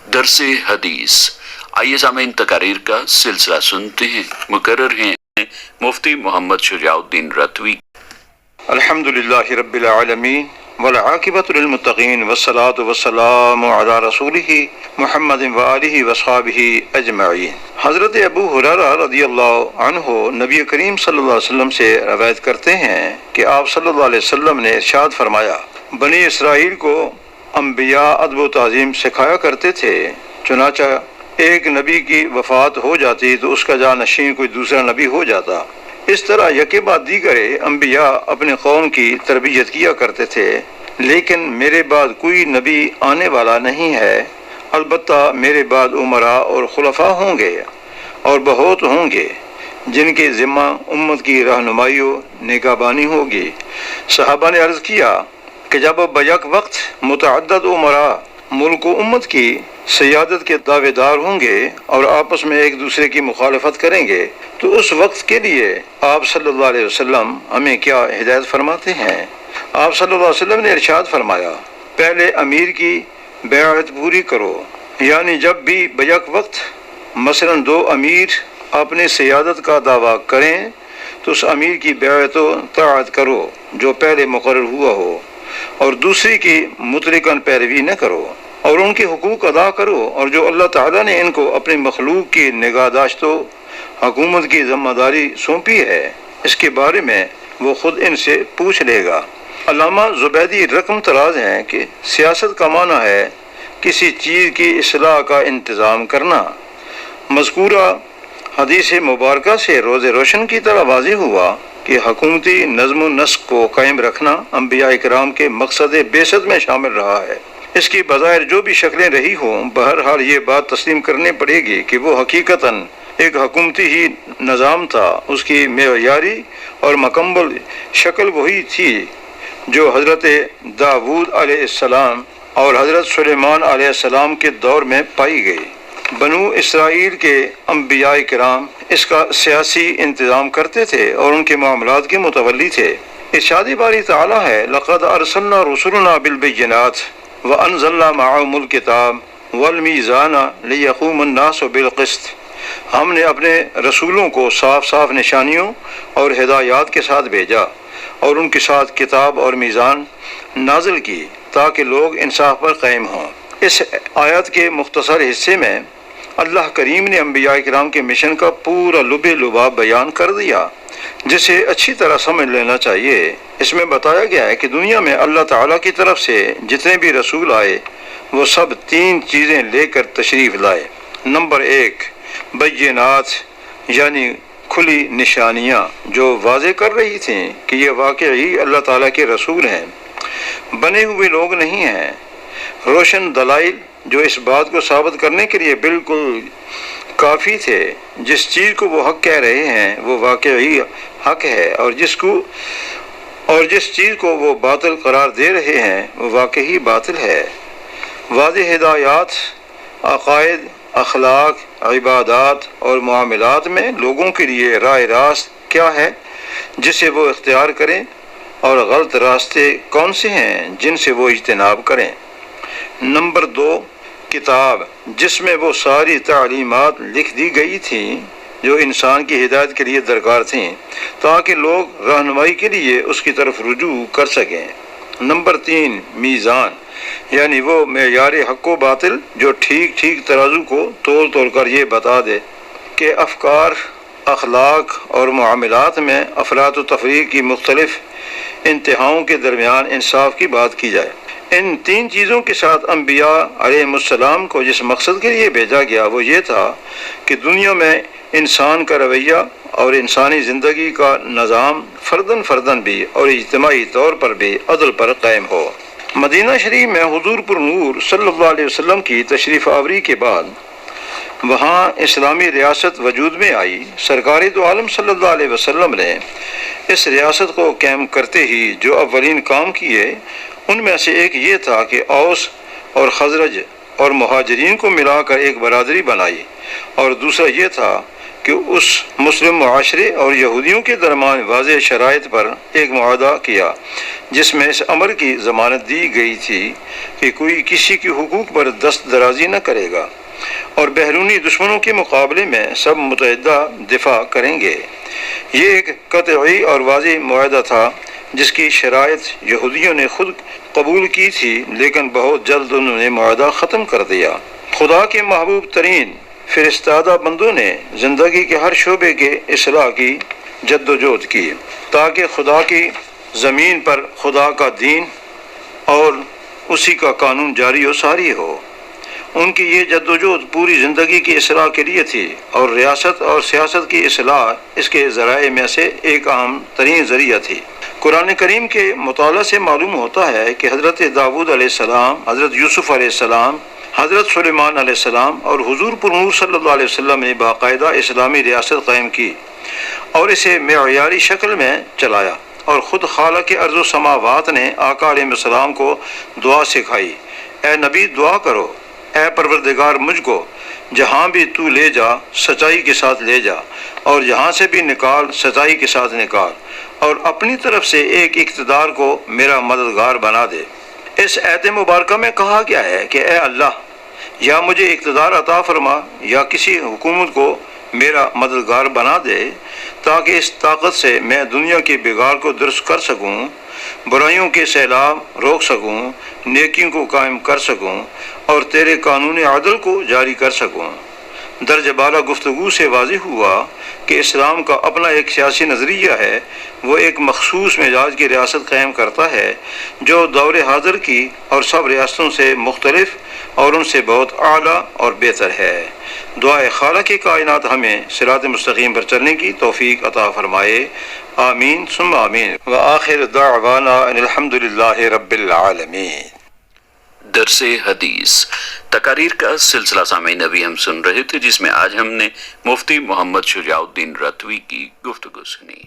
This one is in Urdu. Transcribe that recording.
درس حدیث۔ آئیے سامعین، تقاریر کا سلسلہ سنتے ہیں۔ مقرر ہیں مفتی محمد شجاع الدین رتوی۔ الحمد للہ رب العالمین والعاقبۃ للمتقین والصلاة والسلام علی رسولہ محمد وآلہ وصحبہ اجمعین۔ حضرت ابو ہریرہ رضی اللہ عنہ نبی کریم صلی اللہ علیہ وسلم سے روایت کرتے ہیں کہ آپ صلی اللہ علیہ وسلم نے ارشاد فرمایا، بنی اسرائیل کو انبیاء ادب و تعظیم سکھایا کرتے تھے، چنانچہ ایک نبی کی وفات ہو جاتی تو اس کا جانشین کوئی دوسرا نبی ہو جاتا۔ اس طرح یکے بعد دیگر انبیاء اپنے قوم کی تربیت کیا کرتے تھے، لیکن میرے بعد کوئی نبی آنے والا نہیں ہے، البتہ میرے بعد امراء اور خلفاء ہوں گے اور بہت ہوں گے جن کے ذمہ امت کی رہنمائی و نگہبانی ہوگی۔ صحابہ نے عرض کیا کہ جب بیک وقت متعدد امراء ملک و امت کی سیادت کے دعوے دار ہوں گے اور آپس میں ایک دوسرے کی مخالفت کریں گے تو اس وقت کے لیے آپ صلی اللہ علیہ وسلم ہمیں کیا ہدایت فرماتے ہیں؟ آپ صلی اللہ علیہ وسلم نے ارشاد فرمایا، پہلے امیر کی بیعت پوری کرو، یعنی جب بھی بیک وقت مثلا دو امیر اپنے سیادت کا دعویٰ کریں تو اس امیر کی بیعت و طاعت کرو جو پہلے مقرر ہوا ہو، اور دوسری کی مطلقاً پیروی نہ کرو، اور ان کے حقوق ادا کرو، اور جو اللہ تعالیٰ نے ان کو اپنی مخلوق کی نگہداشت و حکومت کی ذمہ داری سونپی ہے، اس کے بارے میں وہ خود ان سے پوچھ لے گا۔ علامہ زبیدی رقم تراز ہیں کہ سیاست کا معنی ہے کسی چیز کی اصلاح کا انتظام کرنا۔ مذکورہ حدیث مبارکہ سے روز روشن کی طرح واضح ہوا کہ حکومتی نظم و نسق کو قائم رکھنا انبیاء کرام کے مقصد بعثت میں شامل رہا ہے۔ اس کی بظاہر جو بھی شکلیں رہی ہوں، بہرحال یہ بات تسلیم کرنی پڑے گی کہ وہ حقیقتاً ایک حکومتی ہی نظام تھا۔ اس کی معیاری اور مکمل شکل وہی تھی جو حضرت داؤد علیہ السلام اور حضرت سلیمان علیہ السلام کے دور میں پائی گئی۔ بنو اسرائیل کے انبیاء کرام اس کا سیاسی انتظام کرتے تھے اور ان کے معاملات کے متولی تھے۔ ارشاد باری تعالیٰ ہے، لقد ارسلنا رسلنا بالبینات وانزلنا معهم الکتاب والمیزان لیقوم الناس بالقسط۔ ہم نے اپنے رسولوں کو صاف صاف نشانیوں اور ہدایات کے ساتھ بھیجا اور ان کے ساتھ کتاب اور میزان نازل کی تاکہ لوگ انصاف پر قائم ہوں۔ اس آیت کے مختصر حصے میں اللہ کریم نے انبیاء کرام کے مشن کا پورا لب لباب بیان کر دیا، جسے اچھی طرح سمجھ لینا چاہیے۔ اس میں بتایا گیا ہے کہ دنیا میں اللہ تعالیٰ کی طرف سے جتنے بھی رسول آئے وہ سب تین چیزیں لے کر تشریف لائے۔ نمبر ایک، بینات، یعنی کھلی نشانیاں جو واضح کر رہی تھیں کہ یہ واقعی اللہ تعالیٰ کے رسول ہیں، بنے ہوئے لوگ نہیں ہیں۔ روشن دلائل جو اس بات کو ثابت کرنے کے لیے بالکل کافی تھے، جس چیز کو وہ حق کہہ رہے ہیں وہ واقعی حق ہے، اور جس چیز کو وہ باطل قرار دے رہے ہیں وہ واقعی باطل ہے۔ واضح ہدایات عقائد، اخلاق، عبادات اور معاملات میں لوگوں کے لیے راہ راست کیا ہے جسے وہ اختیار کریں، اور غلط راستے کون سے ہیں جن سے وہ اجتناب کریں۔ نمبر دو، کتاب، جس میں وہ ساری تعلیمات لکھ دی گئی تھیں جو انسان کی ہدایت کے لیے درکار تھیں تاکہ لوگ رہنمائی کے لیے اس کی طرف رجوع کر سکیں۔ نمبر تین، میزان، یعنی وہ معیار حق و باطل جو ٹھیک ٹھیک ترازو کو تول کر یہ بتا دے کہ افکار، اخلاق اور معاملات میں افراط و تفریق کی مختلف انتہاؤں کے درمیان انصاف کی بات کی جائے۔ ان تین چیزوں کے ساتھ انبیاء علیہ السلام کو جس مقصد کے لیے بھیجا گیا وہ یہ تھا کہ دنیا میں انسان کا رویہ اور انسانی زندگی کا نظام فرداً بھی اور اجتماعی طور پر بھی عدل پر قائم ہو۔ مدینہ شریف میں حضور پر نور صلی اللہ علیہ وسلم کی تشریف آوری کے بعد وہاں اسلامی ریاست وجود میں آئی۔ سرکار دو عالم صلی اللہ علیہ وسلم نے اس ریاست کو قائم کرتے ہی جو اولین کام کیے ان میں سے ایک یہ تھا کہ اوس اور خزرج اور مہاجرین کو ملا کر ایک برادری بنائی، اور دوسرا یہ تھا کہ اس مسلم معاشرے اور یہودیوں کے درمیان واضح شرائط پر ایک معاہدہ کیا جس میں اس امر کی ضمانت دی گئی تھی کہ کوئی کسی کے حقوق پر دست درازی نہ کرے گا اور بیرونی دشمنوں کے مقابلے میں سب متحدہ دفاع کریں گے۔ یہ ایک قطعی اور واضح معاہدہ تھا جس کی شرائط یہودیوں نے خود قبول کی تھی، لیکن بہت جلد انہوں نے معاہدہ ختم کر دیا۔ خدا کے محبوب ترین فرستادہ بندوں نے زندگی کے ہر شعبے کے اصلاح کی جد و جہد کی تاکہ خدا کی زمین پر خدا کا دین اور اسی کا قانون جاری و ساری ہو۔ ان کی یہ جد و جہد پوری زندگی کی اصلاح کے لیے تھی، اور ریاست اور سیاست کی اصلاح اس کے ذرائع میں سے ایک اہم ترین ذریعہ تھی۔ قرآن کریم کے مطالعہ سے معلوم ہوتا ہے کہ حضرت داؤد علیہ السلام، حضرت یوسف علیہ السلام، حضرت سلیمان علیہ السلام اور حضور پر نور صلی اللہ علیہ وسلم نے باقاعدہ اسلامی ریاست قائم کی اور اسے معیاری شکل میں چلایا، اور خود خالق ارض و سماوات نے آقا علیہ السلام کو دعا سکھائی، اے نبی دعا کرو، اے پروردگار مجھ کو جہاں بھی تو لے جا سچائی کے ساتھ لے جا، اور جہاں سے بھی نکال سچائی کے ساتھ نکال، اور اپنی طرف سے ایک اقتدار کو میرا مددگار بنا دے۔ اس آیت مبارکہ میں کہا گیا ہے کہ اے اللہ، یا مجھے اقتدار عطا فرما یا کسی حکومت کو میرا مددگار بنا دے تاکہ اس طاقت سے میں دنیا کے بگاڑ کو درست کر سکوں، برائیوں کے سیلاب روک سکوں، نیکیوں کو قائم کر سکوں اور تیرے قانون عدل کو جاری کر سکوں۔ درجہ بالا گفتگو سے واضح ہوا کہ اسلام کا اپنا ایک سیاسی نظریہ ہے، وہ ایک مخصوص مزاج کی ریاست قائم کرتا ہے جو دور حاضر کی اور سب ریاستوں سے مختلف اور ان سے بہت اعلیٰ اور بہتر ہے۔ دعائے خالق کائنات ہمیں صراط مستقیم پر چلنے کی توفیق عطا فرمائے، آمین ثم آمین، وآخر دعوانا ان الحمد للہ رب العالمین۔ درس حدیث تقاریر کا سلسلہ سامعین ابھی ہم سن رہے تھے، جس میں آج ہم نے مفتی محمد شجاع الدین رتوی کی گفتگو سنی۔